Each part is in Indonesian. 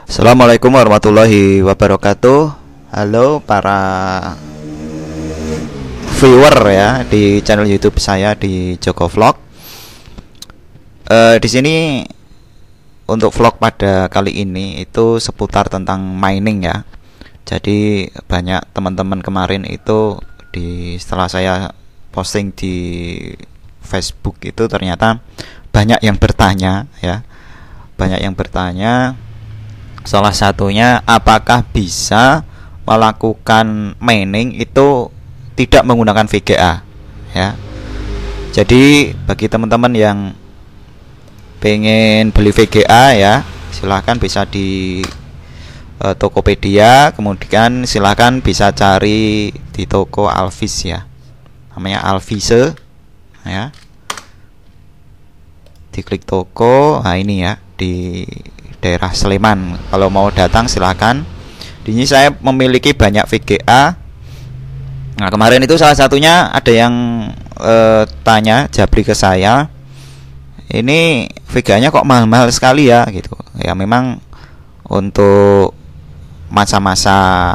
Assalamualaikum warahmatullahi wabarakatuh. Halo para viewer ya di channel YouTube saya di Joko Vlog. Di sini untuk vlog pada kali ini itu seputar tentang mining ya. Jadi banyak teman-teman kemarin itu setelah saya posting di Facebook itu ternyata banyak yang bertanya ya. Banyak yang bertanya, salah satunya apakah bisa melakukan mining itu tidak menggunakan VGA ya. Jadi bagi teman-teman yang pengen beli VGA ya, silahkan bisa di Tokopedia, kemudian silahkan bisa cari di toko Alvis ya, namanya Alvise ya. Diklik toko, nah ini ya di daerah Sleman. Kalau mau datang silahkan. Di sini saya memiliki banyak VGA. Nah kemarin itu salah satunya ada yang tanya japri ke saya, ini VGA-nya kok mahal-mahal sekali ya gitu. Ya memang untuk masa-masa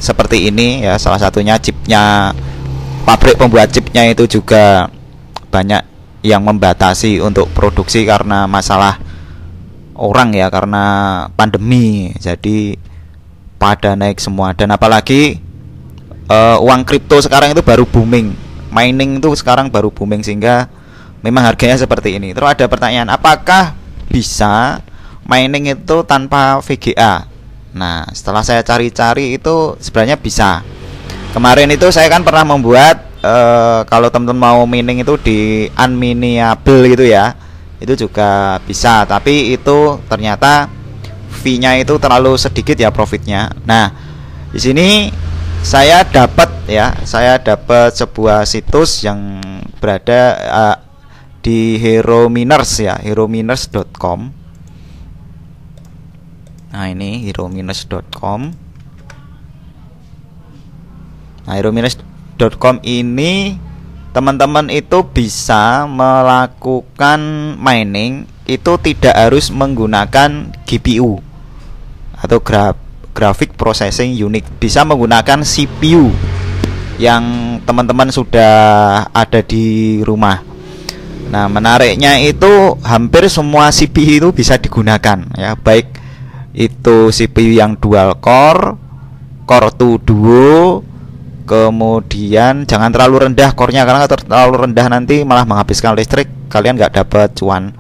seperti ini ya, salah satunya chipnya, pabrik pembuat chipnya itu juga banyak yang membatasi untuk produksi karena masalah orang ya, karena pandemi. Jadi pada naik semua, dan apalagi uang kripto sekarang itu baru booming, mining itu sekarang baru booming, sehingga memang harganya seperti ini. Terus ada pertanyaan, apakah bisa mining itu tanpa VGA? Nah setelah saya cari-cari itu sebenarnya bisa. Kemarin itu saya kan pernah membuat kalau teman-teman mau mining itu di unminiable gitu ya, itu juga bisa, tapi itu ternyata fee-nya itu terlalu sedikit ya profitnya. Nah, di sini saya dapat sebuah situs yang berada di Hero Miners ya, herominers.com. Nah, ini herominers.com. Nah, herominers.com ini teman-teman itu bisa melakukan mining itu tidak harus menggunakan GPU atau graphic processing unit, bisa menggunakan CPU yang teman-teman sudah ada di rumah. Nah menariknya itu hampir semua CPU itu bisa digunakan ya, baik itu CPU yang dual core, core 2 duo, kemudian jangan terlalu rendah core-nya, karena kalau terlalu rendah nanti malah menghabiskan listrik, kalian nggak dapat cuan.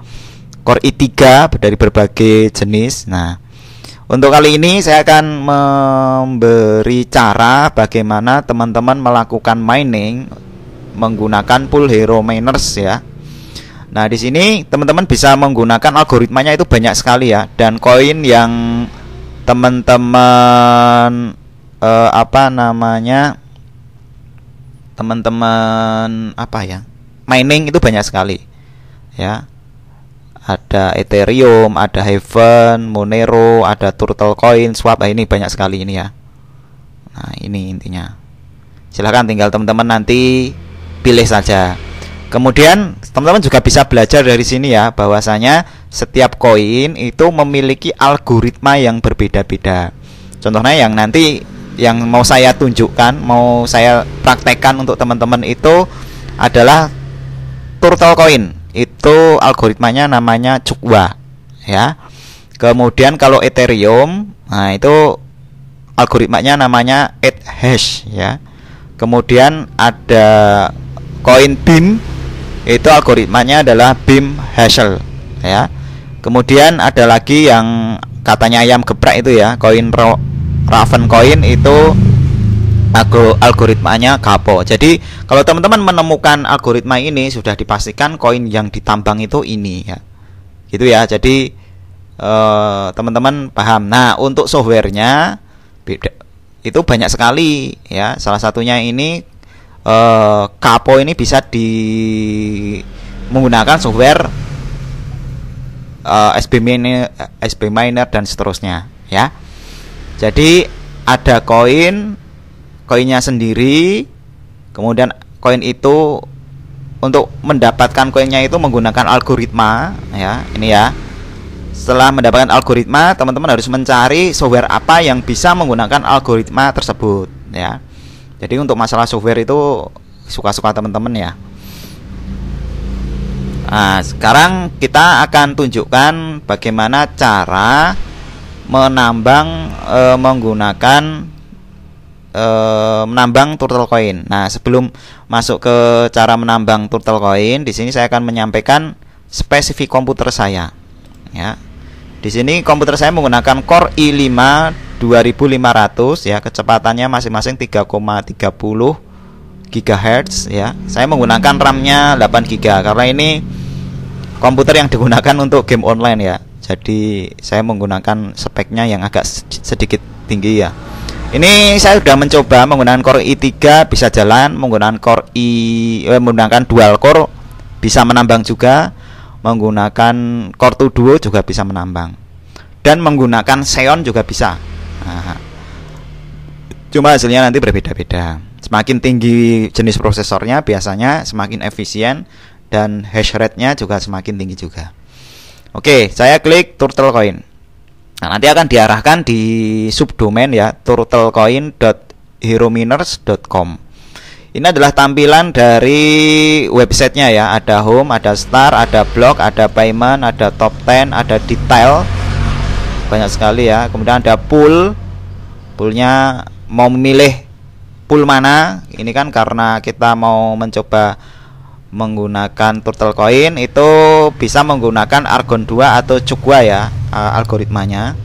Core i3 dari berbagai jenis. Nah untuk kali ini saya akan memberi cara bagaimana teman-teman melakukan mining menggunakan pool Hero Miners ya. Nah di sini teman-teman bisa menggunakan algoritmanya itu banyak sekali ya, dan koin yang teman-teman mining itu banyak sekali ya. Ada Ethereum, ada Heaven, Monero, ada Turtle Coin, Swap. Nah, ini banyak sekali ini ya. Nah ini intinya, silahkan tinggal teman-teman nanti pilih saja. Kemudian teman-teman juga bisa belajar dari sini ya, bahwasanya setiap koin itu memiliki algoritma yang berbeda-beda. Contohnya yang nanti yang mau saya tunjukkan, mau saya praktekkan untuk teman-teman itu adalah Turtle Coin. Itu algoritmanya namanya Cukwa ya. Kemudian kalau Ethereum, nah itu algoritmanya namanya ETH ya. Kemudian ada koin BEAM, itu algoritmanya adalah BEAM Hassel ya. Kemudian ada lagi yang katanya ayam geprek itu ya, koin Raven Coin, itu algoritmanya Gapo. Jadi kalau teman-teman menemukan algoritma ini, sudah dipastikan koin yang ditambang itu ini ya, gitu ya. Jadi teman-teman paham. Nah untuk softwarenya beda, itu banyak sekali ya. Salah satunya ini Gapo ini bisa menggunakan software SB Miner dan seterusnya ya. Jadi ada koinnya sendiri, kemudian koin itu untuk mendapatkan koinnya itu menggunakan algoritma ya, ini ya. Setelah mendapatkan algoritma, teman-teman harus mencari software apa yang bisa menggunakan algoritma tersebut ya. Jadi untuk masalah software itu suka-suka teman-teman ya. Nah, sekarang kita akan tunjukkan bagaimana cara menambang menambang turtle coin. Nah, sebelum masuk ke cara menambang turtle coin, di sini saya akan menyampaikan spesifik komputer saya ya. Di sini komputer saya menggunakan Core i5 2500 ya, kecepatannya masing-masing 3,30 GHz ya. Saya menggunakan RAM-nya 8 GB karena ini komputer yang digunakan untuk game online ya. Jadi saya menggunakan speknya yang agak sedikit tinggi ya. Ini saya sudah mencoba menggunakan Core i3 bisa jalan, menggunakan dual core bisa menambang juga, menggunakan Core 2 Duo juga bisa menambang, dan menggunakan Xeon juga bisa. Nah, cuma hasilnya nanti berbeda-beda. Semakin tinggi jenis prosesornya biasanya semakin efisien, dan hash rate-nya juga semakin tinggi juga. Oke, saya klik turtle coin. Nah, nanti akan diarahkan di subdomain ya, turtlecoin.herominers.com. Ini adalah tampilan dari websitenya ya. Ada home, ada start, ada blog, ada payment, ada top 10, ada detail. Banyak sekali ya. Kemudian ada pool. Poolnya mau memilih pool mana. Ini kan karena kita mau mencoba menggunakan turtle coin, itu bisa menggunakan Argon 2 atau Cuk 2 ya, algoritmanya.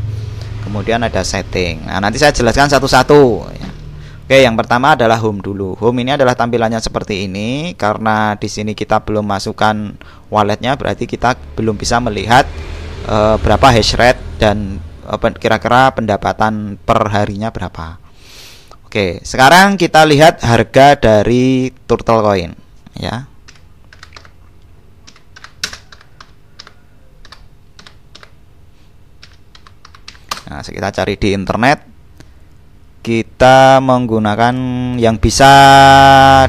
Kemudian ada setting. Nah, nanti saya jelaskan satu-satu ya. Oke, yang pertama adalah home dulu. Home ini adalah tampilannya seperti ini. Karena di sini kita belum masukkan walletnya, berarti kita belum bisa melihat berapa hash rate dan kira-kira pendapatan per harinya berapa. Oke, sekarang kita lihat harga dari turtle coin ya. Nah, kita cari di internet. Kita menggunakan yang bisa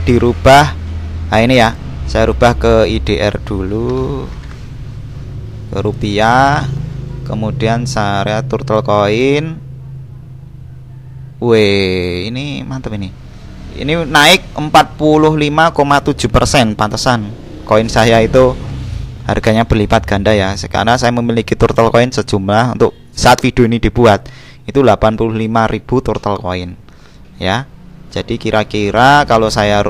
dirubah. Nah, ini ya, saya rubah ke IDR dulu, ke rupiah. Kemudian saya turtle coin. Wih, ini mantap ini. Ini naik 45,7%. Pantesan koin saya itu harganya berlipat ganda ya. Sekarang saya memiliki turtle coin sejumlah, untuk saat video ini dibuat itu 85.000 turtle coin ya. Jadi kira-kira kalau saya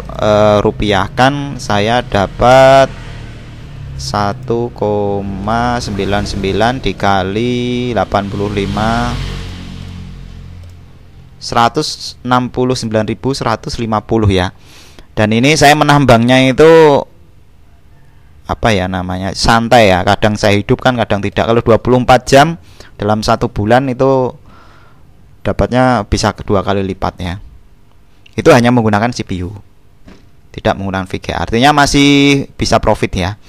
rupiahkan, saya dapat 1,99 dikali 85, 169.150 ya. Dan ini saya menambangnya itu apa ya namanya, santai ya. Kadang saya hidupkan, kadang tidak. Kalau 24 jam dalam 1 bulan itu dapatnya bisa kedua kali lipatnya. Itu hanya menggunakan CPU, tidak menggunakan VGA. Artinya masih bisa profit ya.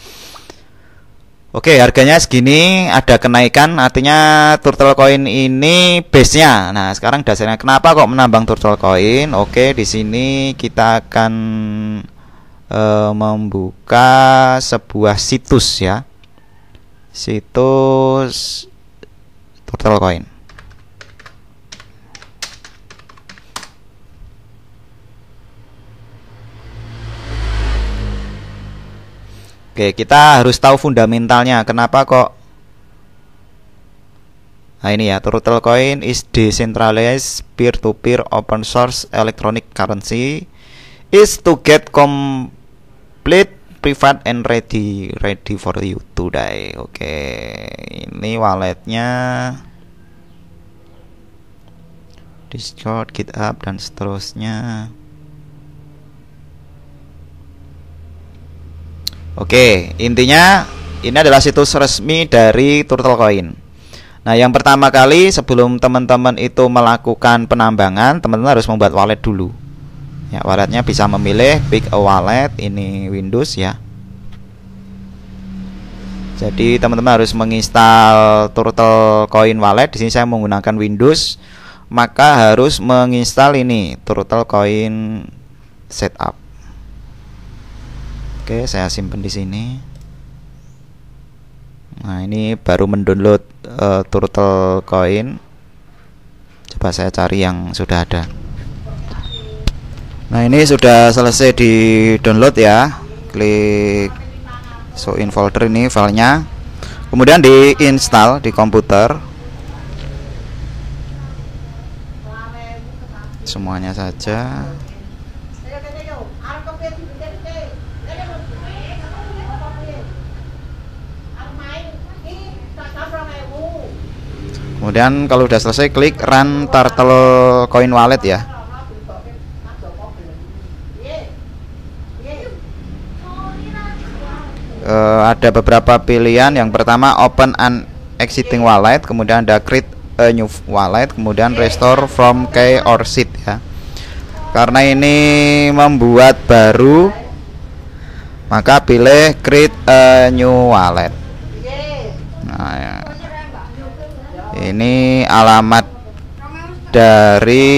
Oke, harganya segini, ada kenaikan, artinya turtle coin ini base-nya. Nah, sekarang dasarnya kenapa kok menambang turtle coin? Oke, di sini kita akan membuka sebuah situs ya. Situs turtle coin. Oke, kita harus tahu fundamentalnya. Kenapa kok? Nah, ini ya, turtle coin is decentralized peer-to-peer open source electronic currency, is to get complete, private and ready for you today. Oke, ini walletnya, Discord, GitHub dan seterusnya. Oke, intinya ini adalah situs resmi dari turtle coin. Nah, yang pertama kali sebelum teman-teman itu melakukan penambangan, teman-teman harus membuat wallet dulu. Ya, walletnya bisa memilih pick a wallet, ini Windows ya. Jadi teman-teman harus menginstal turtle coin wallet. Di sini saya menggunakan Windows, maka harus menginstal ini turtle coin setup. Oke, saya simpan di sini. Nah, ini baru mendownload Turtle Coin. Coba saya cari yang sudah ada. Nah, ini sudah selesai di download ya. Klik show in folder, ini filenya. Kemudian diinstal di komputer. Semuanya saja. Kemudian kalau sudah selesai, klik run Turtle Coin Wallet ya. Ada beberapa pilihan. Yang pertama open an existing wallet, kemudian ada create a new wallet, kemudian restore from key or seed ya. Karena ini membuat baru, maka pilih create a new wallet. Nah, ya. Ini alamat dari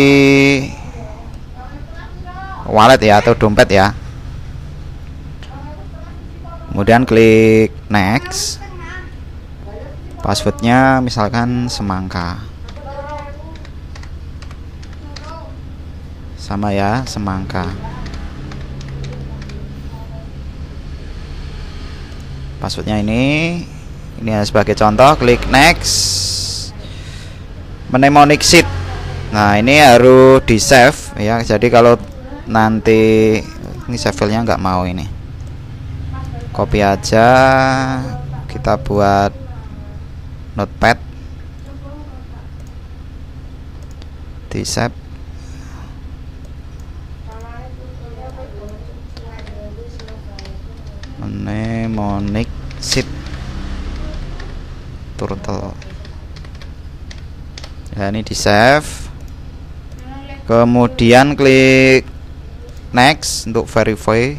wallet ya, atau dompet ya. Kemudian klik next. Passwordnya misalkan semangka. Sama ya, semangka. Passwordnya ini sebagai contoh. Klik next. Mnemonic seed. Nah, ini harus di save ya. Jadi kalau nanti ini save filenya nggak mau, ini copy aja, kita buat notepad, di save. Mnemonic seed Turtle ya, ini di save. Kemudian klik next untuk verify.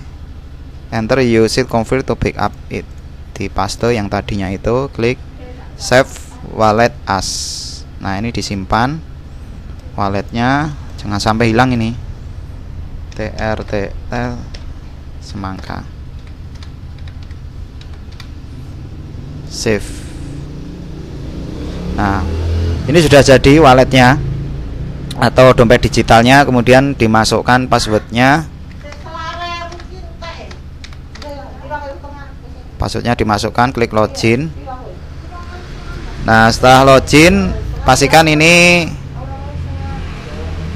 Enter use it confirm to pick up it. Di paste yang tadinya itu, klik save wallet as. Nah, ini disimpan walletnya, jangan sampai hilang ini. TRTL semangka. Save. Nah, ini sudah jadi walletnya atau dompet digitalnya. Kemudian dimasukkan passwordnya. Passwordnya dimasukkan, klik login. Nah, setelah login, pastikan ini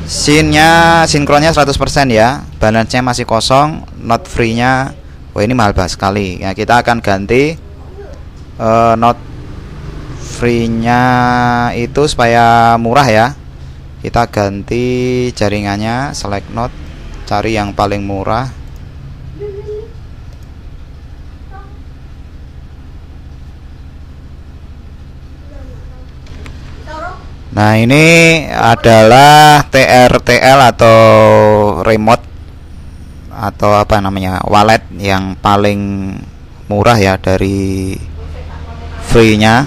sinkronnya 100% ya. Balance-nya masih kosong, not free-nya. Wah, ini mahal banget sekali. Ya, kita akan ganti not free-nya itu supaya murah ya. Kita ganti jaringannya, select node, cari yang paling murah. Nah, ini adalah TRTL atau remote atau apa namanya, wallet yang paling murah ya dari free-nya.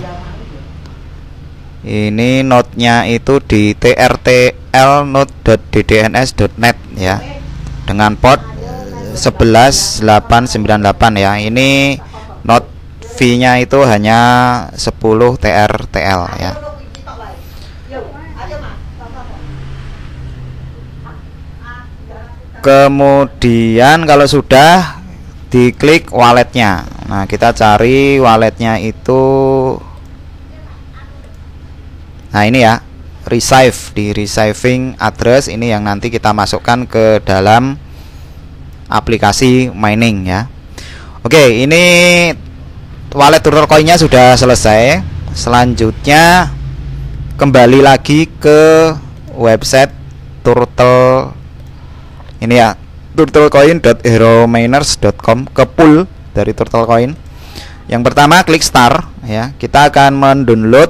Ini node-nya itu di trtlnode.ddns.net ya, dengan port 11898 ya. Ini node fee-nya itu hanya 10 TRTL ya. Kemudian kalau sudah, diklik walletnya. Nah, kita cari walletnya itu. Nah, ini ya, receive, di receiving address ini yang nanti kita masukkan ke dalam aplikasi mining ya. Oke, ini wallet Turtle Coin-nya sudah selesai. Selanjutnya kembali lagi ke website Turtle ini ya, turtlecoin.herominers.com, ke pool dari Turtle Coin. Yang pertama klik start ya. Kita akan mendownload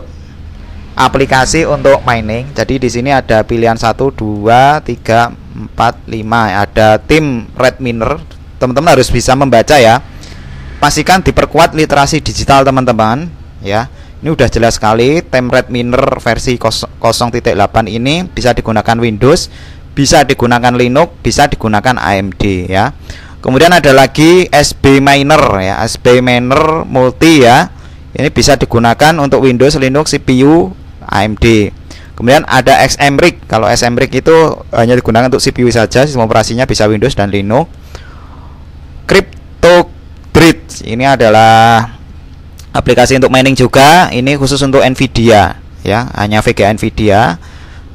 aplikasi untuk mining. Jadi di sini ada pilihan 1, 2, 3, 4, 5. Ada tim Red Miner. Teman-teman harus bisa membaca ya. Pastikan diperkuat literasi digital teman-teman ya. Ini udah jelas sekali. Tim Red Miner versi 0.8 ini bisa digunakan Windows, bisa digunakan Linux, bisa digunakan AMD ya. Kemudian ada lagi SB Miner ya, SB Miner Multi ya. Ini bisa digunakan untuk Windows, Linux, CPU, AMD. Kemudian ada XMRIC. Kalau XMRIC itu hanya digunakan untuk CPU saja, sistem operasinya bisa Windows dan Linux. CryptoGrid ini adalah aplikasi untuk mining juga. Ini khusus untuk Nvidia ya, hanya VGA Nvidia.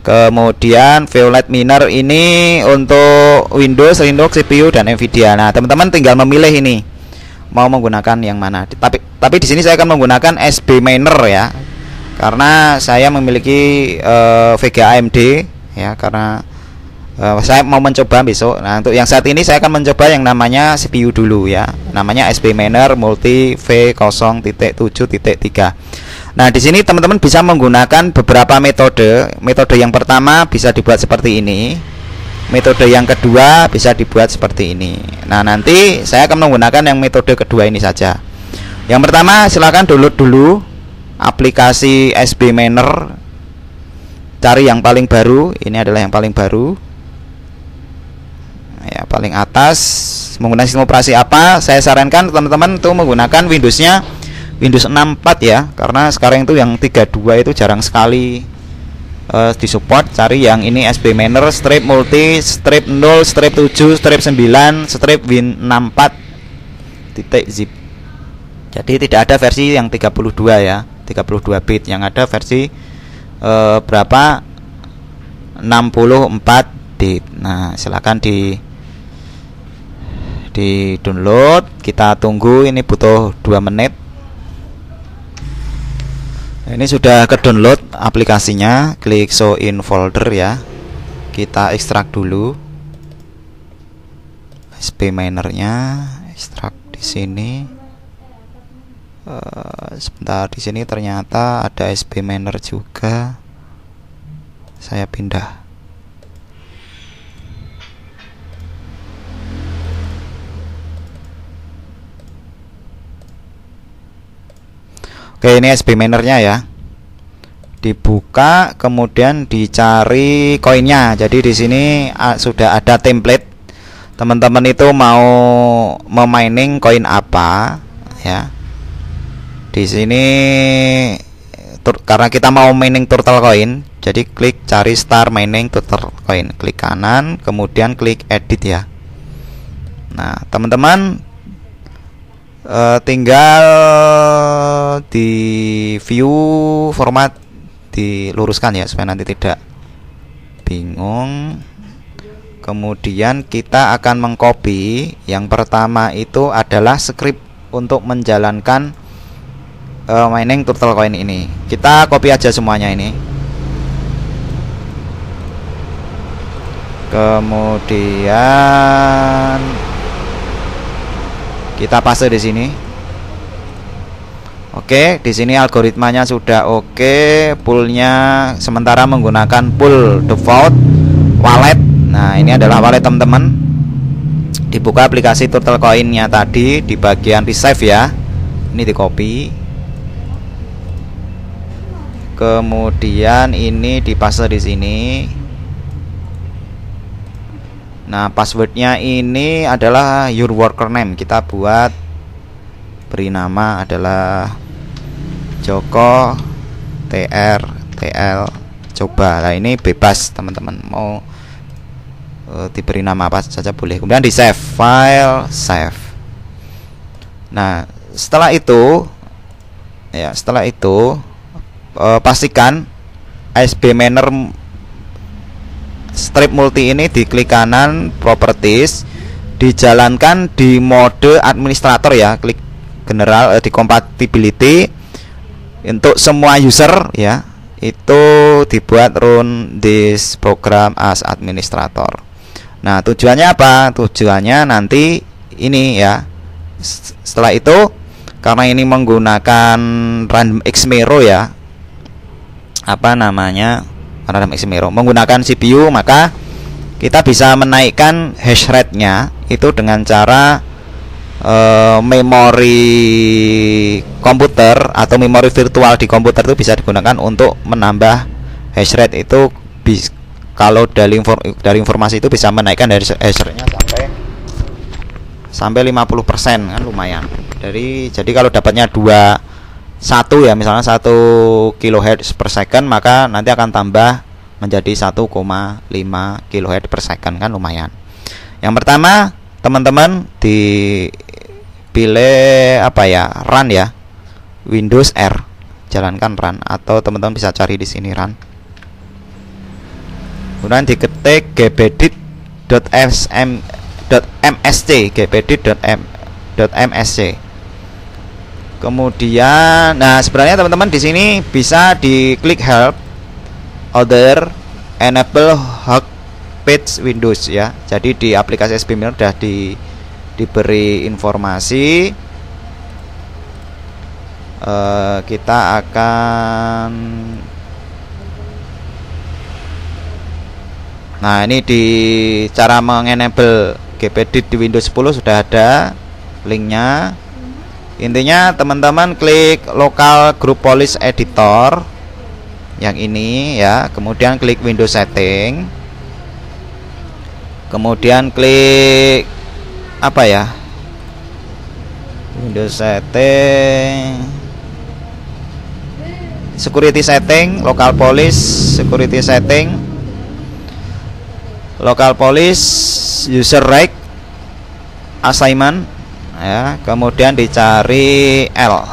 Kemudian Violet Miner ini untuk Windows, Linux, CPU dan Nvidia. Nah, teman-teman tinggal memilih ini mau menggunakan yang mana. Tapi di sini saya akan menggunakan SB Miner ya. Karena saya memiliki VGA AMD ya, karena saya mau mencoba besok. Nah, untuk yang saat ini saya akan mencoba yang namanya CPU dulu ya. Namanya SB Miner Multi V0.7.3. Nah, di sini teman-teman bisa menggunakan beberapa metode. Metode yang pertama bisa dibuat seperti ini. Metode yang kedua bisa dibuat seperti ini. Nah, nanti saya akan menggunakan yang metode kedua ini saja. Yang pertama, silakan download dulu aplikasi SB Miner. Cari yang paling baru. Ini adalah yang paling baru. Ya, paling atas. Menggunakan sistem operasi apa? Saya sarankan teman-teman untuk menggunakan Windowsnya Windows 64 ya, karena sekarang itu yang 32 itu jarang sekali disupport. Cari yang ini SB Miner strip multi strip 0 strip 7 strip 9 strip win64.zip. Jadi tidak ada versi yang 32 ya, 32 bit. Yang ada versi berapa? 64 bit. Nah, silakan di download. Kita tunggu, ini butuh 2 menit. Ini sudah ke download aplikasinya. Klik show in folder ya. Kita ekstrak dulu SB Minernya, ekstrak di sini. Sebentar, di sini ternyata ada SB Miner juga. Saya pindah. Oke, ini SB Minernya ya. Dibuka, kemudian dicari koinnya. Jadi di sini sudah ada template. Teman-teman itu mau memining koin apa ya. Di sini karena kita mau mining turtle coin, jadi klik cari star mining turtle coin. Klik kanan, kemudian klik edit ya. Nah, teman-teman tinggal di view format diluruskan ya, supaya nanti tidak bingung. Kemudian kita akan mengcopy. Yang pertama itu adalah script untuk menjalankan mining turtle coin ini. Kita copy aja semuanya ini. Kemudian kita paste di sini. Oke, di sini algoritmanya sudah oke. Poolnya sementara menggunakan pool default wallet. Nah, ini adalah wallet teman-teman. Dibuka aplikasi turtle coinnya tadi di bagian resave ya. Ini di copy. Kemudian ini dipaste di sini. Nah, passwordnya ini adalah your worker name. Kita buat, beri nama adalah Joko TL coba. Nah, ini bebas teman-teman, mau diberi nama apa saja boleh. Kemudian di save file, save. Nah, setelah itu pastikan SB Miner strip multi ini diklik kanan, properties, dijalankan di mode administrator ya. Klik general di compatibility untuk semua user ya. Itu dibuat run this program as administrator. Nah, tujuannya apa? Tujuannya nanti ini ya. Setelah itu, karena ini menggunakan random Xmero ya, random Xmero menggunakan CPU, maka kita bisa menaikkan hash rate-nya itu dengan cara memori komputer atau memori virtual di komputer itu bisa digunakan untuk menambah hash rate itu. Kalau dari informasi itu bisa menaikkan dari hash rate-nya sampai 50% kan lumayan. Jadi kalau dapatnya 2 1 ya, misalnya 1 kHz per second, maka nanti akan tambah menjadi 1,5 kHz per second, kan lumayan. Yang pertama teman-teman dipilih apa ya, run ya, Windows R, jalankan run, atau teman-teman bisa cari di sini run. Kemudian diketik gbedit.msc, gbedit.msc. Kemudian, nah sebenarnya teman-teman di sini bisa diklik help, other, enable hug page Windows ya. Jadi di aplikasi SB Miner sudah diberi informasi. Kita akan, nah ini di cara mengenable gbedit di Windows 10 sudah ada linknya. Intinya teman-teman klik local group policy editor yang ini ya, kemudian klik Windows setting, kemudian klik apa ya, Windows setting, security setting, local policy, security setting, local policy, user right assignment ya, kemudian dicari L,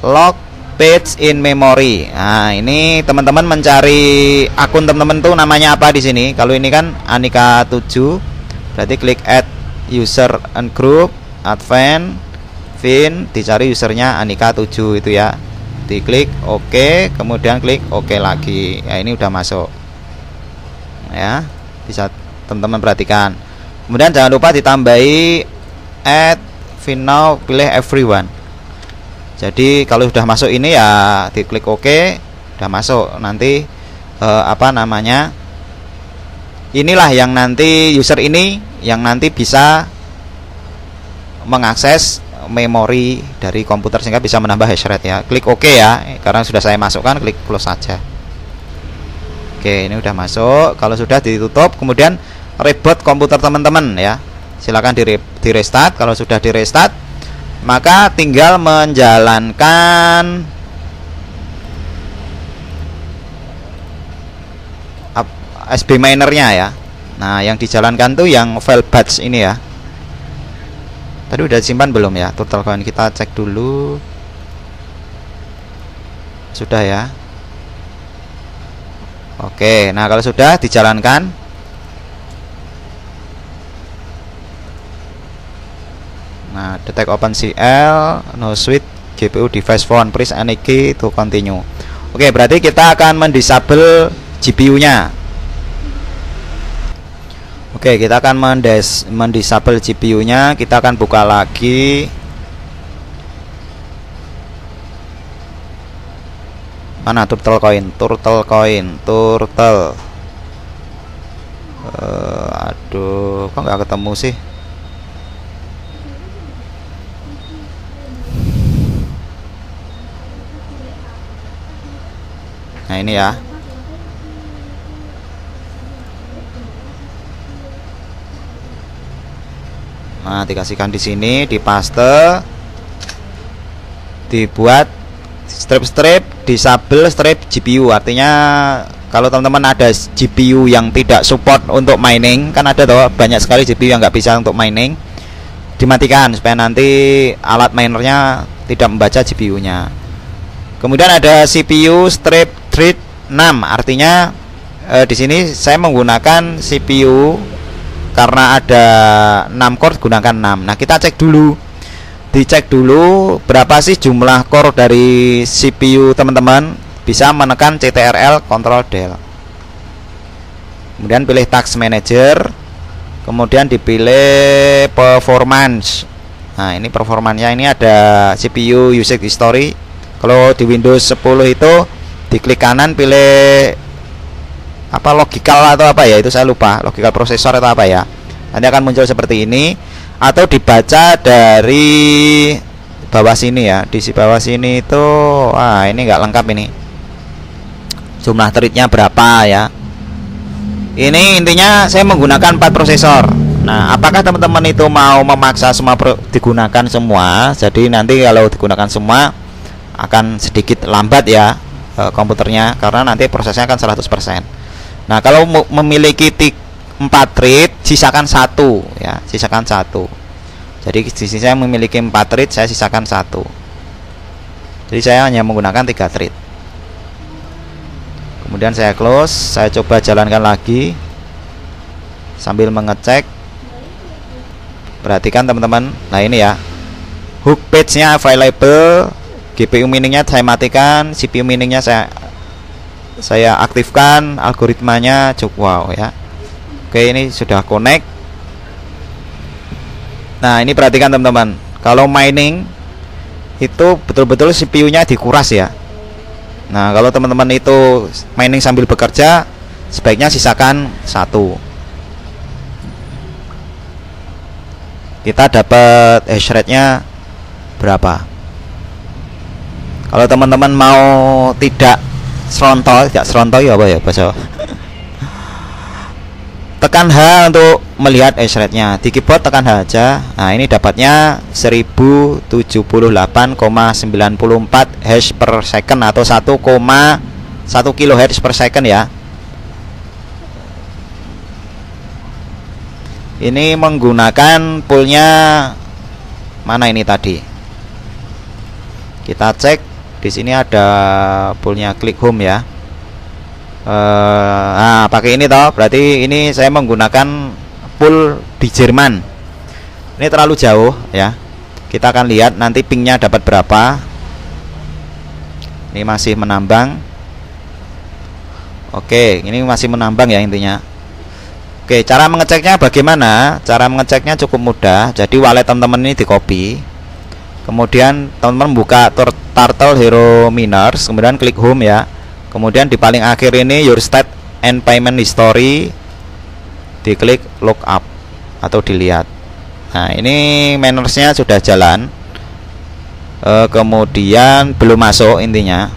log page in memory. Nah, ini teman-teman mencari akun teman-teman tuh namanya apa di sini. Kalau ini kan Anika 7, berarti klik add user and group, advanced, fin, dicari usernya Anika 7 itu ya. Diklik OK, kemudian klik OK lagi. Ya, ini udah masuk. Ya, bisa teman-teman perhatikan. Kemudian jangan lupa ditambahi add final, pilih everyone. Jadi kalau sudah masuk ini ya diklik OK, sudah masuk. Nanti apa namanya, inilah yang nanti user ini yang nanti bisa mengakses memori dari komputer sehingga bisa menambah hash rate ya. Klik OK ya, karena sudah saya masukkan, klik close saja. Oke, ini sudah masuk. Kalau sudah ditutup, kemudian reboot komputer teman-teman ya. Silakan di restart. Kalau sudah di restart, maka tinggal menjalankan SB Miner-nya ya. Nah, yang dijalankan tuh yang file batch ini ya. Tadi udah disimpan belum ya? Total coin kita cek dulu. Sudah ya. Oke, nah kalau sudah dijalankan, nah detect OpenCL, no switch, GPU device phone, press any key to continue. Oke, berarti kita akan mendisable GPU-nya. Oke, kita akan mendisable GPU-nya. Kita akan buka lagi. Mana turtle coin? Aduh, kok nggak ketemu sih? Nah, ini ya. Nah, dikasihkan di sini, dipaste, dibuat strip-strip, disable strip GPU. Artinya kalau teman-teman ada GPU yang tidak support untuk mining, kan ada tuh banyak sekali GPU yang nggak bisa untuk mining, dimatikan supaya nanti alat minernya tidak membaca GPU-nya. Kemudian ada CPU strip thread 6, artinya di sini saya menggunakan CPU karena ada 6 core, gunakan 6. Nah, kita cek dulu. Dicek dulu berapa sih jumlah core dari CPU teman-teman. Bisa menekan CTRL Ctrl Del. Kemudian pilih Task Manager. Kemudian dipilih Performance. Nah, ini performanya ini ada CPU Usage History. Kalau di Windows 10 itu diklik kanan pilih apa, logical atau apa ya, itu saya lupa, logical processor atau apa ya. Nanti akan muncul seperti ini, atau dibaca dari bawah sini ya. Di bawah sini itu ini nggak lengkap ini, jumlah threadnya berapa ya. Ini intinya saya menggunakan 4 prosesor. Nah, apakah teman-teman itu mau memaksa semua digunakan semua? Jadi nanti kalau digunakan semua akan sedikit lambat ya komputernya, karena nanti prosesnya akan 100%. Nah, kalau memiliki 4 thread, sisakan 1 ya, sisakan 1. Jadi di sini saya memiliki 4 thread, saya sisakan 1. Jadi saya hanya menggunakan 3 thread. Kemudian saya close, saya coba jalankan lagi sambil mengecek. Perhatikan teman-teman. Nah, ini ya, hook page-nya available, GPU miningnya saya matikan, CPU miningnya saya aktifkan, algoritmanya cukup wow ya. Oke, ini sudah connect. Nah, ini perhatikan teman-teman, kalau mining itu betul-betul CPU-nya dikuras ya. Nah, kalau teman-teman itu mining sambil bekerja, sebaiknya sisakan 1. Kita dapat hash rate-nya berapa. Kalau teman-teman mau tidak serontoy ya apa ya bahasa, tekan H untuk melihat hash rate-nya. Di keyboard tekan H aja. Nah, ini dapatnya 1078,94 hash per second atau 1,1 kHz per second ya. Ini menggunakan poolnya mana ini tadi? Kita cek di sini ada poolnya Click Home ya. Nah, pakai ini toh. Berarti ini saya menggunakan pool di Jerman. Ini terlalu jauh ya. Kita akan lihat nanti pingnya dapat berapa. Ini masih menambang. Oke, ini masih menambang ya intinya. Oke, cara mengeceknya bagaimana? Cara mengeceknya cukup mudah. Jadi wallet teman-teman ini di copy. Kemudian teman-teman buka Turtle Hero Miners, kemudian klik home ya. Kemudian di paling akhir ini your state and payment history, diklik look up atau dilihat. Nah, ini minersnya sudah jalan. Kemudian belum masuk intinya.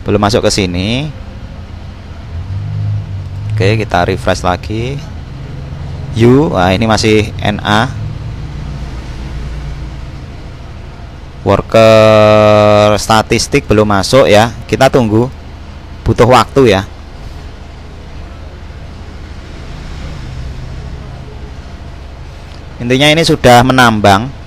Belum masuk ke sini. Oke, kita refresh lagi. Nah ini masih NA. Worker statistik belum masuk ya. Kita tunggu. Butuh waktu ya. Intinya ini sudah menambang.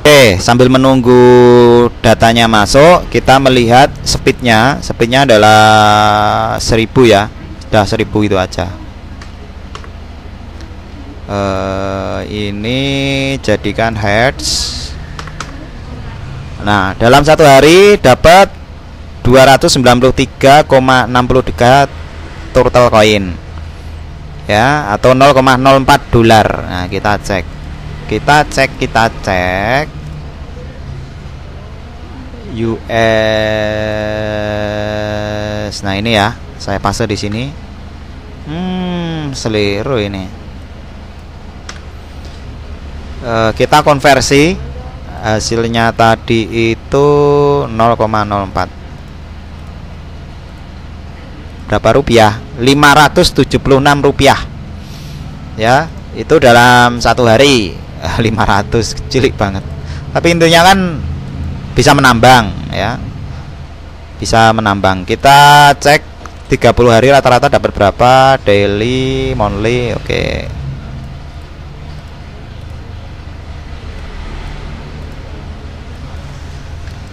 Oke, sambil menunggu datanya masuk, kita melihat speednya. Speednya adalah 1000 ya. Sudah 1000 itu aja. Ini jadikan hertz. Nah, dalam satu hari dapat 293,63 turtle coin ya, atau 0,04 dolar. Nah, kita cek. Kita cek US. Nah, ini ya, saya paste di sini. Selero ini. Kita konversi. Hasilnya tadi itu 0,04. Berapa rupiah? 576 rupiah. Ya, itu dalam satu hari. 500 cilik banget. Tapi intinya kan bisa menambang ya. Bisa menambang. Kita cek 30 hari rata-rata dapat berapa? Daily, monthly. Oke.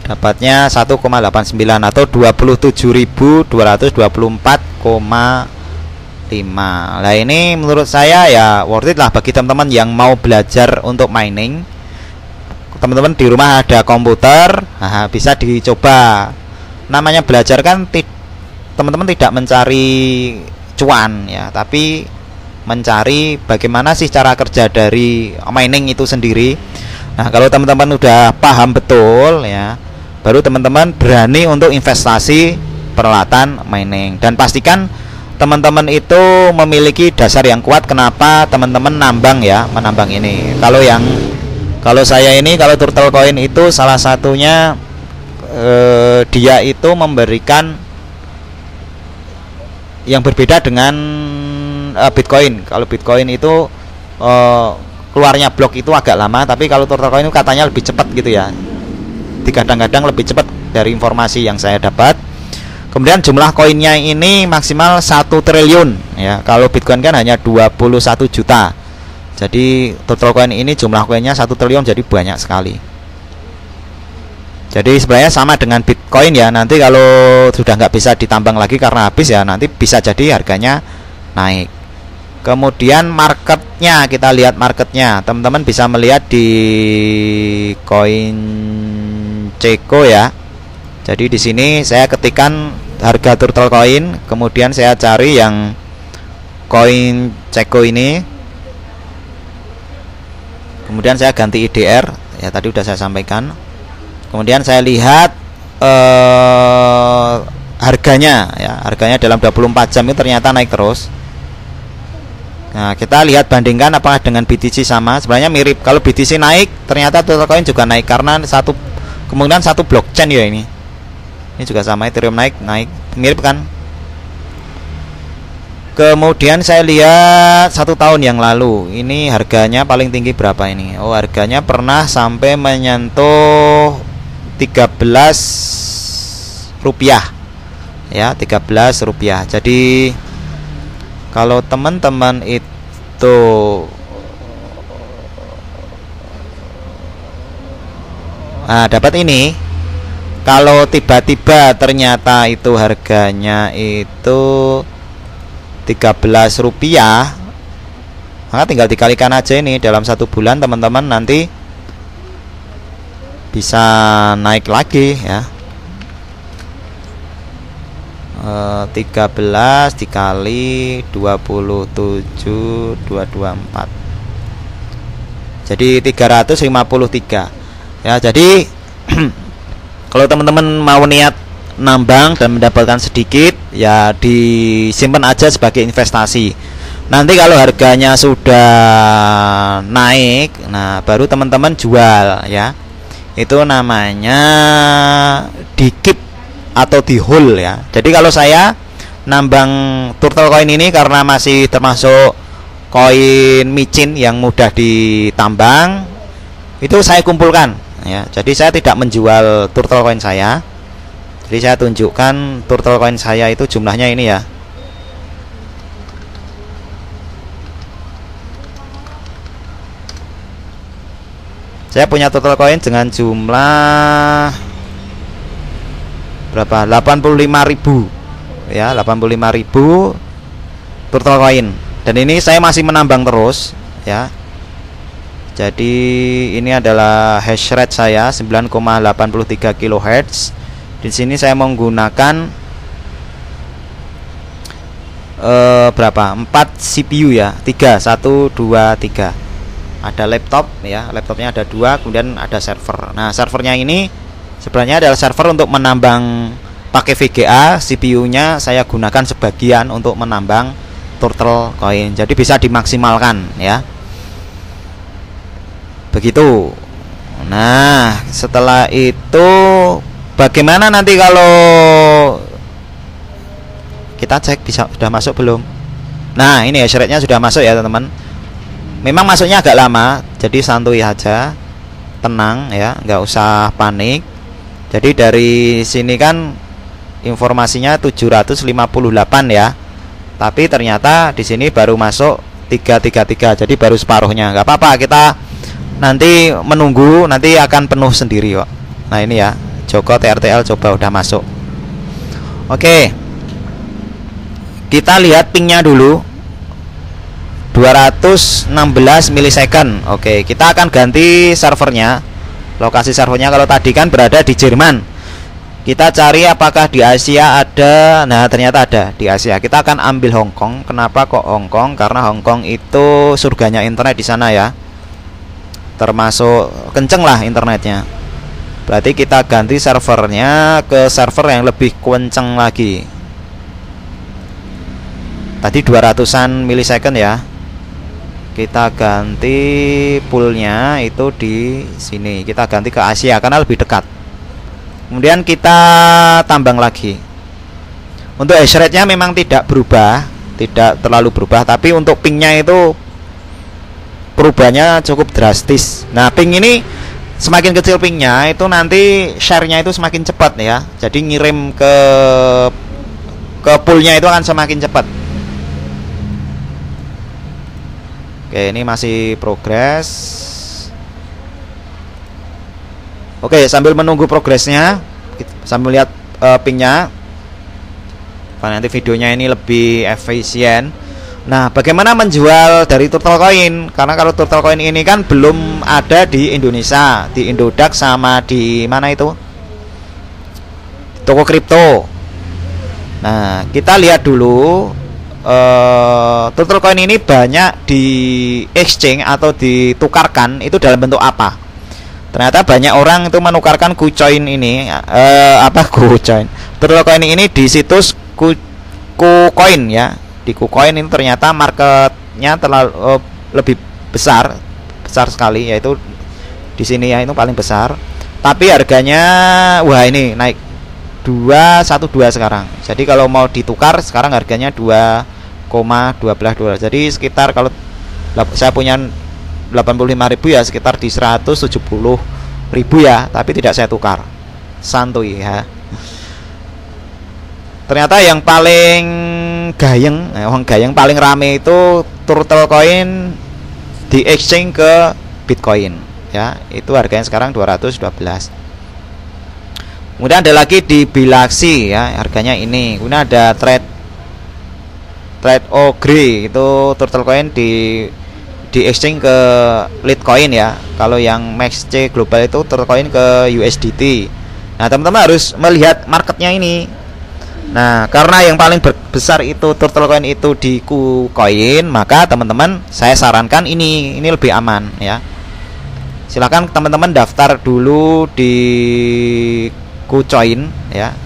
Dapatnya 1,89 atau 27.224,5. Nah, ini menurut saya ya worth it lah bagi teman-teman yang mau belajar untuk mining. Teman-teman di rumah ada komputer, bisa dicoba. Namanya belajar kan teman-teman tidak mencari cuan ya, tapi mencari bagaimana sih cara kerja dari mining itu sendiri. Nah, kalau teman-teman udah paham betul ya, baru teman-teman berani untuk investasi peralatan mining. Dan pastikan teman-teman itu memiliki dasar yang kuat kenapa teman-teman menambang ini. Kalau yang Kalau saya ini, kalau Turtle Coin itu salah satunya dia itu memberikan yang berbeda dengan Bitcoin. Kalau Bitcoin itu keluarnya blok itu agak lama, tapi kalau Turtle Coin itu katanya lebih cepat gitu ya. Kadang-kadang lebih cepat dari informasi yang saya dapat. Kemudian jumlah koinnya ini maksimal 1 triliun ya. Kalau Bitcoin kan hanya 21 juta. Jadi Turtle Coin ini jumlah koinnya 1 triliun, jadi banyak sekali. Jadi sebenarnya sama dengan Bitcoin ya. Nanti kalau sudah nggak bisa ditambang lagi karena habis ya, nanti bisa jadi harganya naik. Kemudian marketnya, kita lihat marketnya. Teman-teman bisa melihat di CoinGecko ya. Jadi di sini saya ketikkan harga Turtle Coin, kemudian saya cari yang CoinGecko ini. Kemudian saya ganti IDR ya, tadi udah saya sampaikan. Kemudian saya lihat harganya ya, harganya dalam 24 jam itu ternyata naik terus. Nah, kita lihat bandingkan apakah dengan BTC sama. Sebenarnya mirip. Kalau BTC naik, ternyata Turtle Coin juga naik karena kemungkinan satu blockchain ya ini. Ini juga sama, Ethereum naik, mirip kan? Kemudian saya lihat 1 tahun yang lalu, ini harganya paling tinggi berapa ini? Oh, harganya pernah sampai menyentuh 13 rupiah. Ya, 13 rupiah. Jadi kalau teman-teman itu dapat ini, kalau tiba-tiba ternyata itu harganya itu 13 rupiah, maka tinggal dikalikan aja ini dalam 1 bulan teman-teman nanti bisa naik lagi ya. 13 dikali 27,224, jadi 353 ya. Jadi kalau teman-teman mau niat nambang dan mendapatkan sedikit ya, disimpan aja sebagai investasi. Nanti kalau harganya sudah naik, nah baru teman-teman jual ya. Itu namanya di keep atau di hold ya. Jadi kalau saya nambang Turtle Coin ini karena masih termasuk koin micin yang mudah ditambang, itu saya kumpulkan ya. Jadi saya tidak menjual Turtle Coin saya. Jadi saya tunjukkan Turtle Coin saya itu jumlahnya ini ya. Saya punya Turtle Coin dengan jumlah berapa? 85.000 ya, 85.000 Turtle Coin. Dan ini saya masih menambang terus ya. Jadi ini adalah hash rate saya 9,83 kHz. Di sini saya menggunakan berapa? 4 CPU ya, 3, 1, 2, 3. Ada laptop ya, laptopnya ada 2, kemudian ada server. Nah, servernya ini sebenarnya adalah server untuk menambang pakai VGA. CPU-nya saya gunakan sebagian untuk menambang Turtle Coin. Jadi bisa dimaksimalkan ya. Begitu. Nah, setelah itu bagaimana nanti kalau kita cek sudah masuk belum? Nah, ini ya syaratnya sudah masuk ya teman-teman. Memang masuknya agak lama, jadi santuy aja, tenang ya, nggak usah panik. Jadi dari sini kan informasinya 758 ya, tapi ternyata di sini baru masuk 333, jadi baru separuhnya. Nggak apa-apa, kita nanti menunggu, nanti akan penuh sendiri kok. Nah ini ya, Joko TRTL coba udah masuk. Oke, kita lihat pingnya dulu, 216 milisecond. Oke, kita akan ganti servernya. Lokasi servernya kalau tadi kan berada di Jerman. Kita cari apakah di Asia ada. Nah, ternyata ada di Asia. Kita akan ambil Hong Kong. Kenapa kok Hong Kong? Karena Hong Kong itu surganya internet di sana ya. Termasuk kenceng lah internetnya. Berarti kita ganti servernya ke server yang lebih kenceng lagi. Tadi 200-an milisecond ya. Kita ganti poolnya itu di sini. Kita ganti ke Asia karena lebih dekat. Kemudian kita tambang lagi. Untuk hash rate-nya memang tidak berubah, tidak terlalu berubah, tapi untuk pingnya itu perubahannya cukup drastis. Nah, ping ini semakin kecil pingnya itu nanti share-nya itu semakin cepat ya. Jadi ngirim ke poolnya itu akan semakin cepat. Oke, ini masih progres. Oke, sambil menunggu progresnya, sambil lihat pingnya, nanti videonya ini lebih efisien. Nah, bagaimana menjual dari Turtle Coin? Karena kalau Turtle Coin ini kan belum ada di Indonesia, di Indodax sama di mana itu? Toko kripto. Nah, kita lihat dulu. Turtle Coin ini banyak di exchange atau ditukarkan itu dalam bentuk apa? Ternyata banyak orang itu menukarkan KuCoin ini, KuCoin. Turtle Coin ini di situs KuCoin ya. Di KuCoin ini ternyata marketnya terlalu lebih besar sekali, yaitu di sini ya, itu paling besar. Tapi harganya wah ini naik 212 sekarang. Jadi kalau mau ditukar sekarang harganya 2,12 dolar. Jadi sekitar kalau saya punya 85.000 ya sekitar di 170.000 ya, tapi tidak saya tukar. Santuy ya. Ternyata yang paling gayeng paling rame itu Turtle Coin di exchange ke Bitcoin ya. Itu harganya sekarang 212. Kemudian ada lagi di Bilaxi ya, harganya ini. Kemudian ada Trade Ogre, itu Turtle Coin di exchange ke Litecoin ya. Kalau yang MaxC Global itu Turtle Coin ke USDT. Nah, teman-teman harus melihat marketnya ini. Nah, karena yang paling besar itu Turtle Coin itu di KuCoin, maka teman-teman saya sarankan ini lebih aman ya. Silakan teman-teman daftar dulu di KuCoin ya.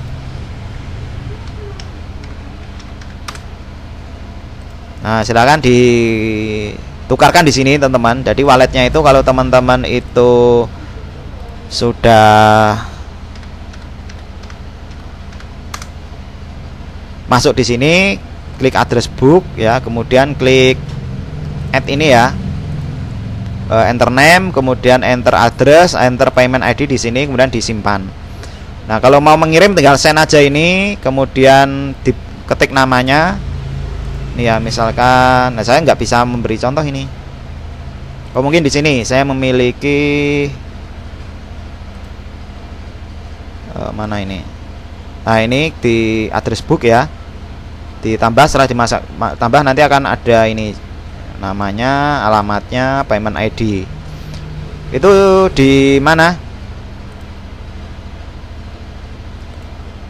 Nah, silakan ditukarkan di sini teman-teman. Jadi walletnya itu kalau teman-teman itu sudah masuk di sini, klik address book ya, kemudian klik add ini ya, enter name, kemudian enter address, enter payment ID di sini, kemudian disimpan. Nah, kalau mau mengirim tinggal send aja ini, kemudian diketik namanya. Nih ya, misalkan, nah saya nggak bisa memberi contoh ini. Oh, mungkin di sini saya memiliki mana ini? Nah, ini di address book ya. Ditambah setelah dimasak tambah nanti akan ada ini namanya, alamatnya, payment ID. Itu di mana?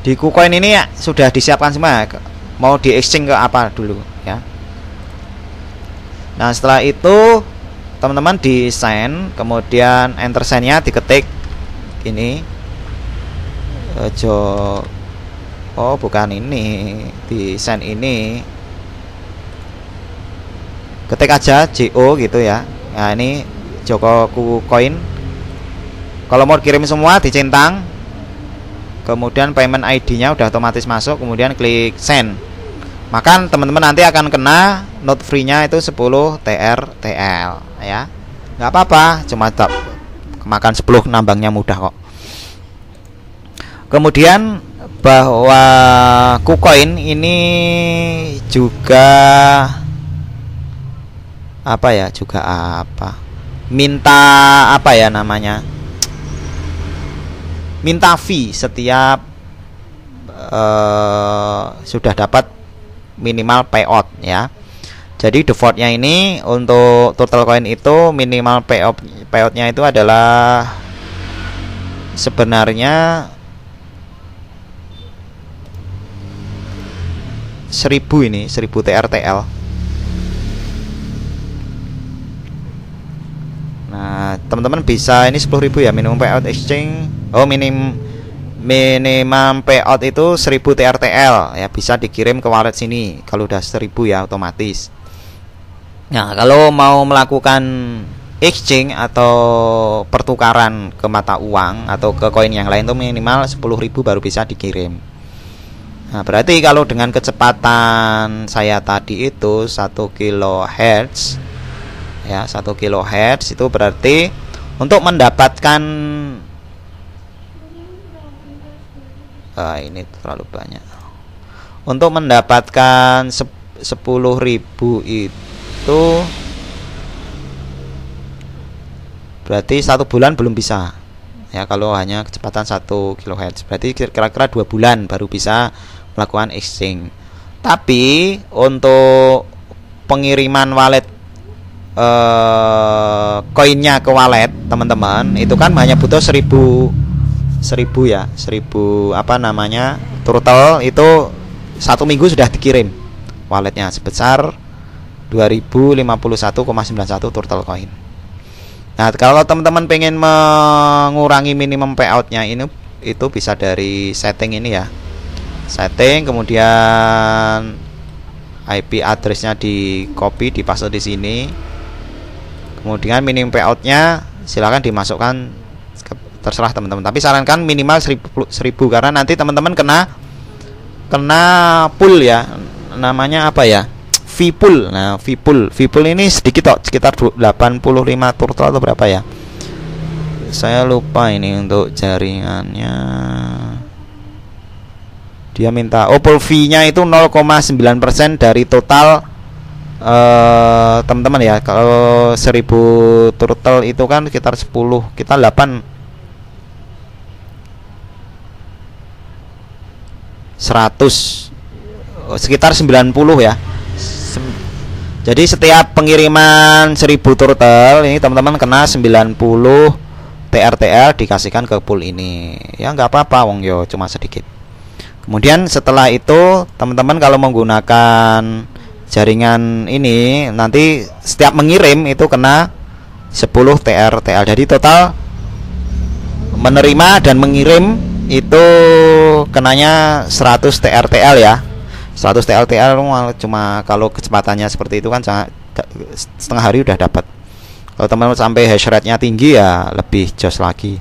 Di KuCoin ini ya sudah disiapkan semua. Mau di exchange ke apa dulu ya. Nah, setelah itu teman-teman di send, kemudian enter send-nya diketik ini. Oh, bukan ini, di send ini. Ketik aja JO gitu ya. Nah, ini Joko KuCoin. Kalau mau kirim semua dicentang. Kemudian payment ID-nya udah otomatis masuk, kemudian klik send. Maka teman-teman nanti akan kena note free-nya itu 10 TRTL ya. Nggak apa-apa, cuma makan 10, nambangnya mudah kok. Kemudian bahwa KuCoin ini juga minta apa ya namanya, minta fee setiap sudah dapat minimal payout ya. Jadi defaultnya ini untuk Turtle Coin itu minimal payoutnya itu adalah sebenarnya 1000 TRTL. Nah, teman-teman bisa ini 10.000 ya minimum payout exchange. Oh, minimum payout itu 1000 TRTL ya, bisa dikirim ke wallet sini kalau udah 1000 ya otomatis. Nah, kalau mau melakukan exchange atau pertukaran ke mata uang atau ke koin yang lain itu minimal 10.000 baru bisa dikirim. Nah, berarti kalau dengan kecepatan saya tadi itu 1 kHz ya, 1 kHz itu berarti untuk mendapatkan ini terlalu banyak. Untuk mendapatkan 10.000 itu berarti 1 bulan belum bisa ya, kalau hanya kecepatan 1 kHz. Berarti kira-kira 2 bulan baru bisa melakukan exchange. Tapi untuk pengiriman wallet koinnya ke wallet teman-teman itu kan hanya butuh 1000 ya, 1000 turtle itu 1 minggu sudah dikirim walletnya sebesar 2051,91 turtle coin. Nah, kalau teman-teman pengen mengurangi minimum payoutnya ini itu bisa dari setting ini ya, setting, kemudian IP addressnya di copy, dipaste di sini, kemudian minimum payoutnya silakan dimasukkan, terserah teman-teman. Tapi sarankan minimal 1000 karena nanti teman-teman kena pool ya, namanya apa ya, fee pool. Nah, fee pool ini sedikit kok, sekitar 85 turtle atau berapa ya, saya lupa ini untuk jaringannya. Dia minta pool fee-nya itu 0,9% dari total teman-teman ya. Kalau 1000 turtle itu kan sekitar 10, kita 8 100 sekitar 90 ya. Jadi setiap pengiriman 1000 turtle ini teman-teman kena 90 TRTL dikasihkan ke pool ini. Ya nggak apa-apa wong yo, cuma sedikit. Kemudian setelah itu teman-teman kalau menggunakan jaringan ini nanti setiap mengirim itu kena 10 TRTL. Jadi total menerima dan mengirim itu kenanya 100 TRTL ya. 100 TRTL cuma kalau kecepatannya seperti itu kan setengah hari udah dapat. Kalau teman-teman sampai hash rate-nya tinggi ya lebih jos lagi.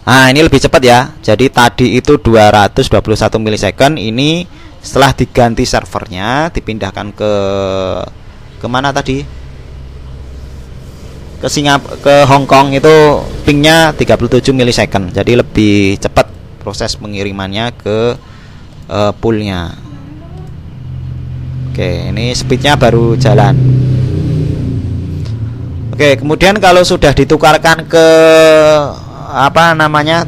Nah, ini lebih cepat ya. Jadi tadi itu 221 milisecond, ini setelah diganti servernya, dipindahkan ke mana tadi? Ke Hong Kong itu pingnya 37 milisecond. Jadi lebih cepat proses pengirimannya ke poolnya. Oke, ini speednya baru jalan. Oke, kemudian kalau sudah ditukarkan ke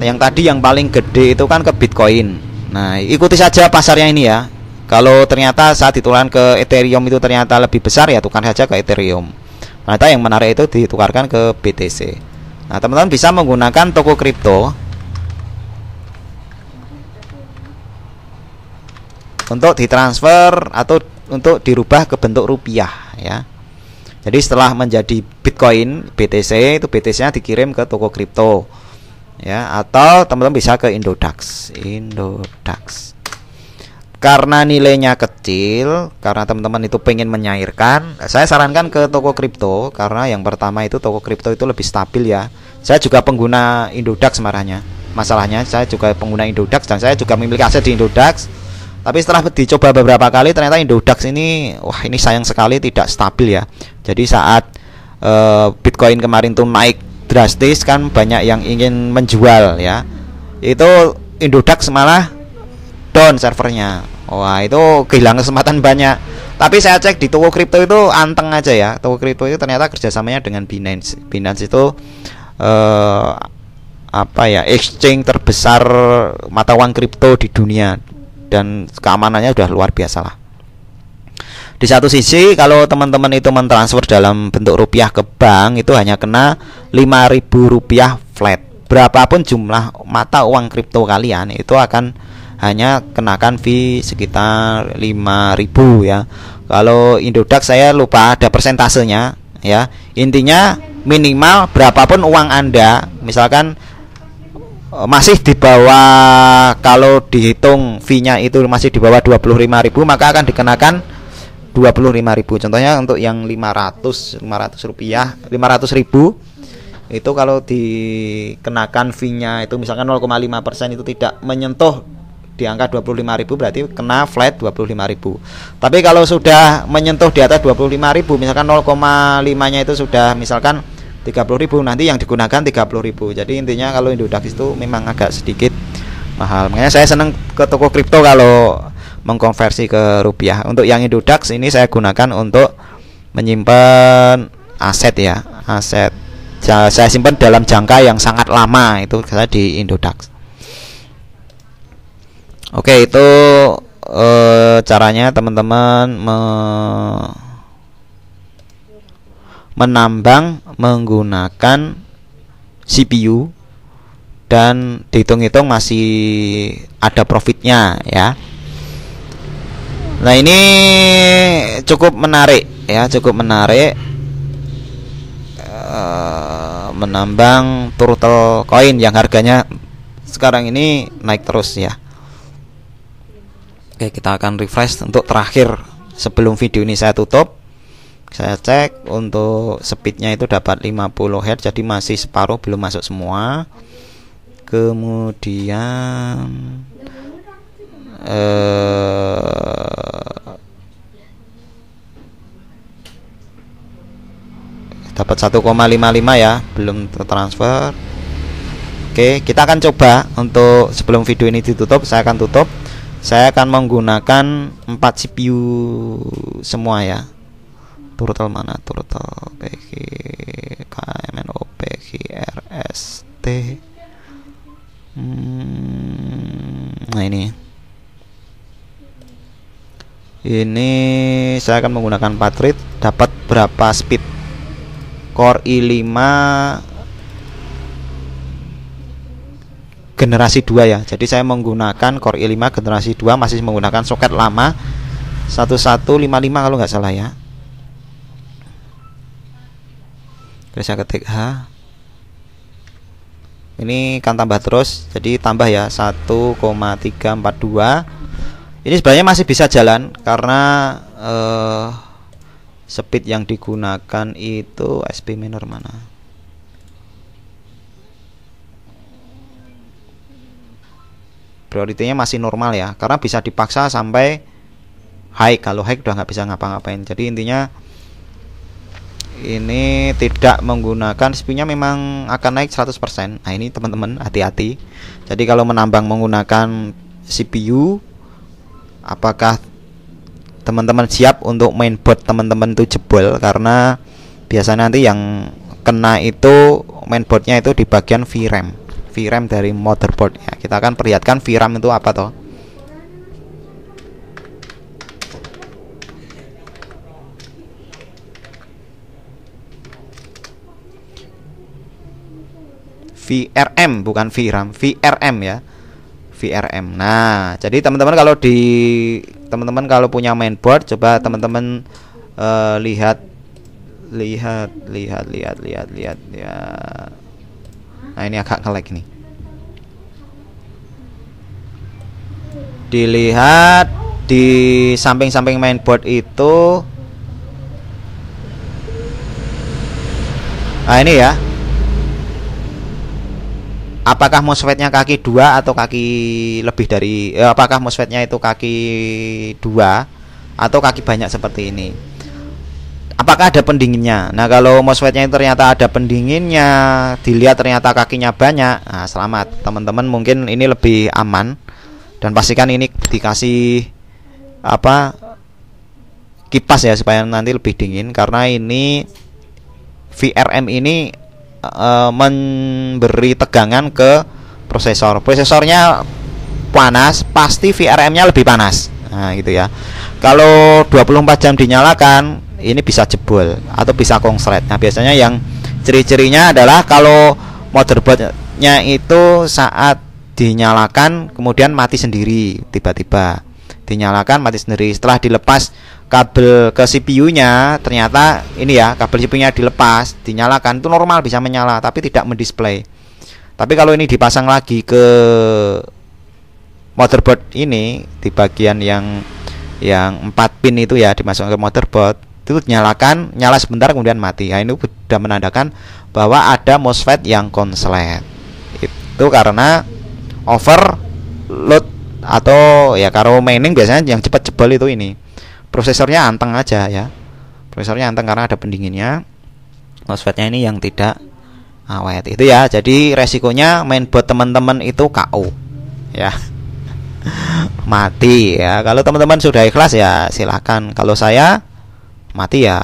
yang tadi yang paling gede itu kan ke Bitcoin. Nah, ikuti saja pasarnya ini ya. Kalau ternyata saat ditukarkan ke Ethereum itu ternyata lebih besar ya, tukar saja ke Ethereum. Ternyata yang menarik itu ditukarkan ke BTC. Nah, teman-teman bisa menggunakan toko kripto untuk ditransfer atau untuk dirubah ke bentuk rupiah ya. Jadi setelah menjadi Bitcoin BTC, itu BTC-nya dikirim ke toko kripto ya, atau teman-teman bisa ke Indodax. Karena nilainya kecil, karena teman-teman itu pengen menyairkan, saya sarankan ke toko kripto, karena yang pertama itu toko kripto itu lebih stabil ya. Saya juga pengguna Indodax masalahnya saya juga pengguna Indodax dan saya juga memiliki aset di Indodax. Tapi setelah dicoba beberapa kali ternyata Indodax ini, wah ini sayang sekali tidak stabil ya. Jadi saat Bitcoin kemarin tuh naik drastis kan banyak yang ingin menjual ya. Itu Indodax malah down servernya. Wah itu kehilangan kesempatan banyak. Tapi saya cek di toko kripto itu anteng aja ya. Toko kripto itu ternyata kerjasamanya dengan Binance. Binance itu exchange terbesar mata uang kripto di dunia. Dan keamanannya udah luar biasa lah. Di satu sisi kalau teman-teman itu mentransfer dalam bentuk rupiah ke bank itu hanya kena 5.000 rupiah flat. Berapapun jumlah mata uang kripto kalian itu akan hanya kenakan fee sekitar 5.000 ya. Kalau Indodax saya lupa ada persentasenya ya. Intinya minimal berapapun uang Anda, misalkan masih di bawah, kalau dihitung fee-nya itu masih di bawah 25.000, maka akan dikenakan 25.000. Contohnya untuk yang 500 rupiah, 500.000 itu kalau dikenakan fee-nya itu misalkan 0,5% itu tidak menyentuh di angka 25.000, berarti kena flat 25.000. Tapi kalau sudah menyentuh di atas 25.000, misalkan 0,5-nya itu sudah misalkan 30.000, nanti yang digunakan 30.000. Jadi intinya kalau Indodax itu memang agak sedikit mahal. Makanya saya senang ke toko kripto kalau mengkonversi ke rupiah. Untuk yang Indodax ini saya gunakan untuk menyimpan aset ya, aset. Saya simpan dalam jangka yang sangat lama, itu saya di Indodax. Oke, itu caranya teman-teman menambang menggunakan CPU dan dihitung-hitung masih ada profitnya ya. Nah, ini cukup menarik ya, cukup menarik. Menambang turtle coin yang harganya sekarang ini naik terus ya. Oke, kita akan refresh untuk terakhir sebelum video ini saya tutup. Saya cek untuk speednya itu dapat 50 Hz, jadi masih separuh, belum masuk semua. Kemudian dapat 1,55 ya, belum tertransfer. Oke, kita akan coba untuk sebelum video ini ditutup, saya akan tutup. Saya akan menggunakan 4 CPU semua ya. Turtle mana? Turtle PG KMNO PG RST. Nah ini saya akan menggunakan 4 read. Dapat berapa speed? Core i5 generasi 2 ya. Jadi saya menggunakan Core i5 generasi 2, masih menggunakan soket lama 1155 kalau nggak salah ya. Oke, saya ketik H. Ini kan tambah terus, jadi tambah ya 1,342. Ini sebenarnya masih bisa jalan karena speed yang digunakan itu SP minor mana? Prioritinya masih normal ya, karena bisa dipaksa sampai high. Kalau high udah nggak bisa ngapa-ngapain. Jadi intinya ini tidak menggunakan speednya memang akan naik 100%. Nah ini teman-teman hati-hati. Jadi kalau menambang menggunakan CPU, apakah teman-teman siap untuk mainboard teman-teman itu jebol? Karena biasanya nanti yang kena itu mainboardnya itu di bagian VRAM dari motherboard ya. Kita akan perlihatkan VRAM itu apa toh. VRM bukan VRAM, VRM ya. VRM. Nah, jadi teman-teman kalau punya mainboard, coba teman-teman lihat ya. Nah, ini agak nge-lag nih. Dilihat di samping-samping mainboard itu. Nah, ini ya. Apakah MOSFET-nya kaki 2 atau kaki lebih dari apakah MOSFET-nya itu kaki 2 atau kaki banyak seperti ini? Apakah ada pendinginnya? Nah, kalau MOSFET-nya itu ternyata ada pendinginnya, dilihat ternyata kakinya banyak, nah selamat teman-teman, mungkin ini lebih aman. Dan pastikan ini dikasih kipas ya, supaya nanti lebih dingin, karena ini VRM ini memberi tegangan ke prosesornya panas, pasti VRM-nya lebih panas. Nah gitu ya. Kalau 24 jam dinyalakan, ini bisa jebol atau bisa konslet. Nah biasanya yang ciri-cirinya adalah kalau motherboardnya itu saat dinyalakan kemudian mati sendiri, tiba-tiba dinyalakan mati sendiri. Setelah dilepas kabel ke CPU-nya, ternyata ini ya, kabel CPU-nya dilepas, dinyalakan, itu normal bisa menyala tapi tidak mendisplay. Tapi kalau ini dipasang lagi ke motherboard ini di bagian yang yang 4 pin itu ya dimasukkan ke motherboard, itu nyala sebentar kemudian mati. Nah, ini sudah menandakan bahwa ada MOSFET yang konslet. Itu karena overload atau ya karo mining biasanya yang cepat jebol itu ini. Prosesornya anteng aja ya. Prosesornya anteng karena ada pendinginnya. MOSFET-nya ini yang tidak awet. Itu ya. Jadi resikonya mainboard teman-teman itu KO. Ya. Mati ya. Kalau teman-teman sudah ikhlas ya silakan. Kalau saya mati ya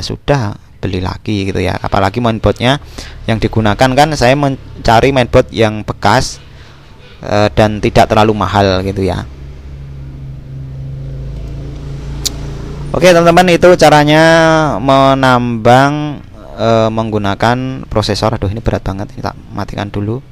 sudah, beli lagi gitu ya. Apalagi mainboardnya yang digunakan kan saya mencari mainboard yang bekas dan tidak terlalu mahal gitu ya. Oke teman-teman, itu caranya menambang menggunakan prosesor. Aduh ini berat banget, ini tak matikan dulu.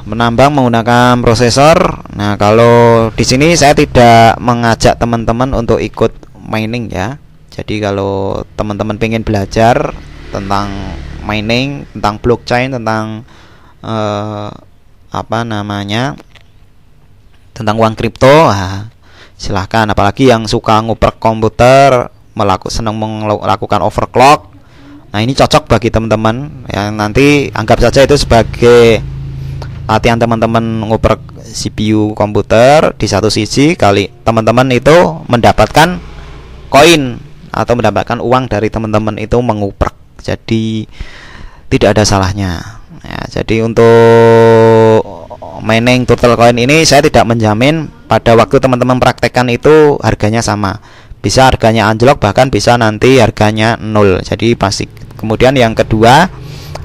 Menambang menggunakan prosesor. Nah, kalau di sini saya tidak mengajak teman-teman untuk ikut mining ya. Jadi kalau teman-teman pengen belajar tentang mining, tentang blockchain, tentang tentang uang kripto, silahkan. Apalagi yang suka nguprek komputer, senang melakukan overclock. Nah, ini cocok bagi teman-teman yang nanti anggap saja itu sebagai latihan teman-teman ngoprek CPU komputer di satu sisi, kali teman-teman itu mendapatkan koin atau mendapatkan uang dari teman-teman itu mengoprek. Jadi tidak ada salahnya ya. Jadi untuk mining turtle coin ini saya tidak menjamin pada waktu teman-teman praktekkan itu harganya sama. Bisa harganya anjlok, bahkan bisa nanti harganya 0. Jadi pasti. Kemudian yang kedua,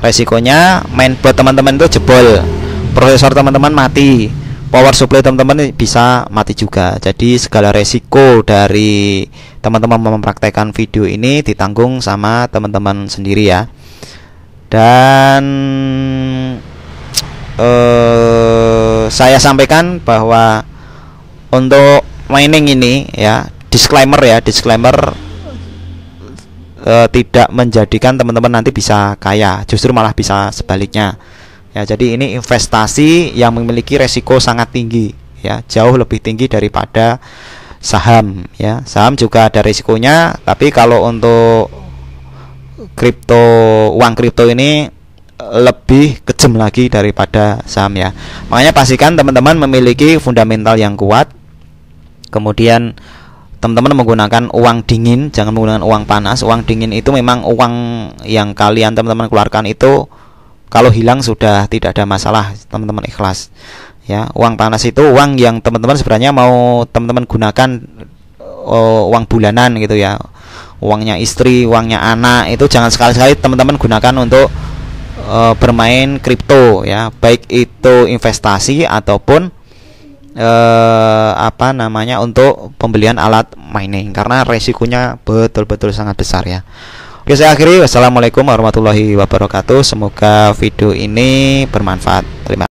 resikonya mainboard teman-teman itu jebol, prosesor teman-teman mati, power supply teman-teman bisa mati juga. Jadi segala resiko dari teman-teman mempraktekkan video ini ditanggung sama teman-teman sendiri ya. Dan saya sampaikan bahwa untuk mining ini ya, disclaimer tidak menjadikan teman-teman nanti bisa kaya, justru malah bisa sebaliknya. Ya, jadi ini investasi yang memiliki resiko sangat tinggi ya, jauh lebih tinggi daripada saham ya. Saham juga ada resikonya, tapi kalau untuk uang kripto ini lebih kejam lagi daripada saham ya. Makanya pastikan teman-teman memiliki fundamental yang kuat. Kemudian teman-teman menggunakan uang dingin, jangan menggunakan uang panas. Uang dingin itu memang uang yang kalian teman-teman keluarkan itu kalau hilang sudah tidak ada masalah, teman-teman ikhlas ya. Uang panas itu uang yang teman-teman sebenarnya mau teman-teman gunakan uang bulanan gitu ya. Uangnya istri, uangnya anak, itu jangan sekali-sekali teman-teman gunakan untuk bermain kripto ya, baik itu investasi ataupun untuk pembelian alat mining, karena resikonya betul-betul sangat besar ya. Oke, saya akhiri. Wassalamualaikum warahmatullahi wabarakatuh. Semoga video ini bermanfaat. Terima kasih.